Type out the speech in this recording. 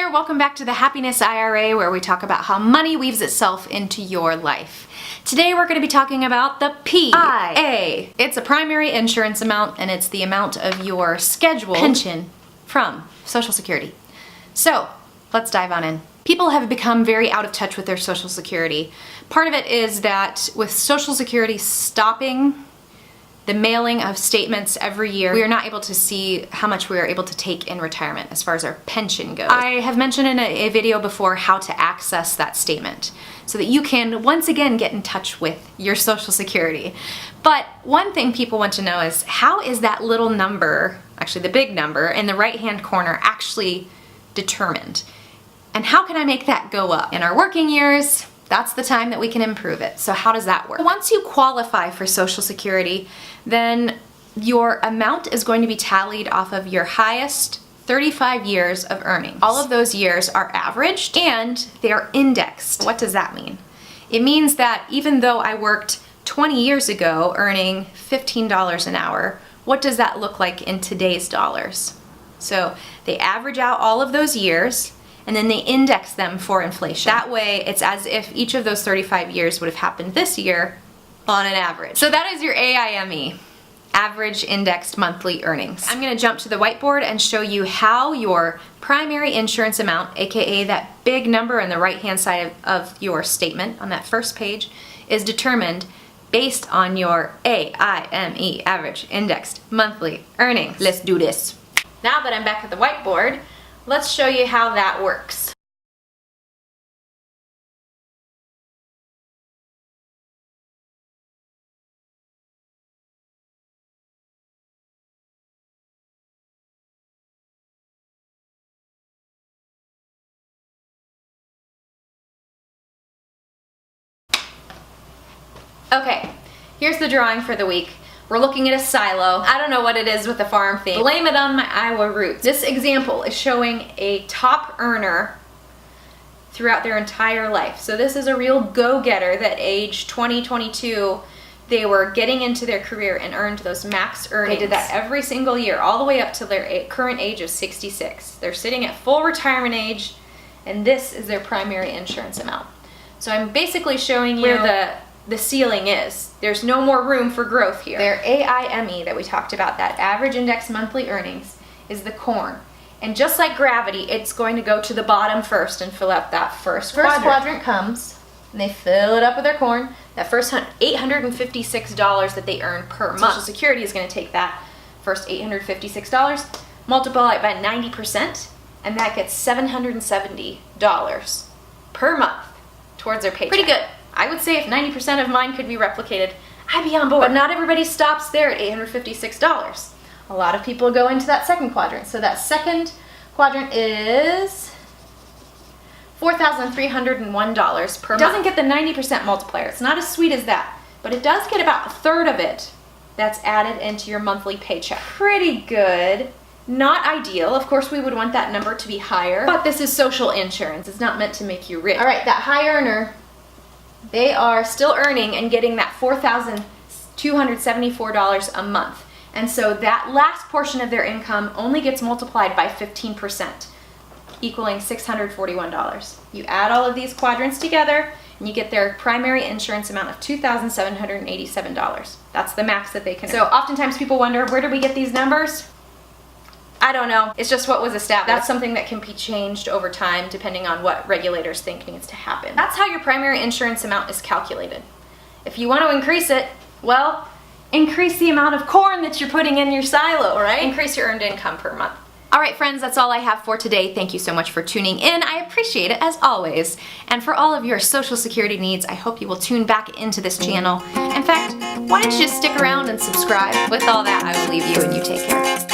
there, welcome back to the Happiness IRA, where we talk about how money weaves itself into your life. Today we're going to be talking about the PIA. It's a primary insurance amount, and it's the amount of your scheduled pension from Social Security. So let's dive on in. People have become very out of touch with their Social Security. Part of it is that with Social Security stopping the mailing of statements every year, we are not able to see how much we are able to take in retirement as far as our pension goes. I have mentioned in a video before how to access that statement so that you can once again get in touch with your Social Security. But one thing people want to know is, how is that little number, actually the big number, in the right-hand corner actually determined? And how can I make that go up? In our working years, that's the time that we can improve it. So how does that work? Once you qualify for Social Security, then your amount is going to be tallied off of your highest 35 years of earnings. All of those years are averaged and they are indexed. What does that mean? It means that even though I worked 20 years ago earning $15 an hour, what does that look like in today's dollars? So they average out all of those years, and then they index them for inflation. That way, it's as if each of those 35 years would have happened this year on an average. So that is your AIME, average indexed monthly earnings. I'm gonna jump to the whiteboard and show you how your primary insurance amount, AKA that big number on the right-hand side of your statement on that first page, is determined based on your AIME, average indexed monthly earnings. Let's do this. Now that I'm back at the whiteboard, let's show you how that works. Okay, here's the drawing for the week. We're looking at a silo. I don't know what it is with the farm theme. Blame it on my Iowa roots. This example is showing a top earner throughout their entire life. So this is a real go-getter that age 20, 22, they were getting into their career and earned those max earnings. They did that every single year, all the way up to their current age of 66. They're sitting at full retirement age, and this is their primary insurance amount. So I'm basically showing you where the ceiling is. There's no more room for growth here. Their AIME that we talked about, that average index monthly earnings, is the corn. And just like gravity, it's going to go to the bottom first and fill up that first quadrant. First quadrant comes, and they fill it up with their corn. That first $856 that they earn per month. Social Security is going to take that first $856, multiply it by 90%, and that gets $770 per month towards their paycheck. Pretty good. I would say if 90% of mine could be replicated, I'd be on board. But not everybody stops there at $856. A lot of people go into that second quadrant. So that second quadrant is $4,301 per month. It doesn't get the 90% multiplier. It's not as sweet as that, but it does get about a third of it that's added into your monthly paycheck. Pretty good. Not ideal. Of course, we would want that number to be higher, but this is social insurance. It's not meant to make you rich. All right, that high earner, they are still earning and getting that $4,274 a month. And so that last portion of their income only gets multiplied by 15%, equaling $641. You add all of these quadrants together, and you get their primary insurance amount of $2,787. That's the max that they can. So oftentimes people wonder, where did we get these numbers? I don't know. It's just what was established. That's something that can be changed over time depending on what regulators think needs to happen. That's how your primary insurance amount is calculated. If you want to increase it, well, increase the amount of corn that you're putting in your silo, right? Increase your earned income per month. All right, friends, that's all I have for today. Thank you so much for tuning in. I appreciate it, as always. And for all of your Social Security needs, I hope you will tune back into this channel. In fact, why don't you just stick around and subscribe? With all that, I will leave you, and you take care.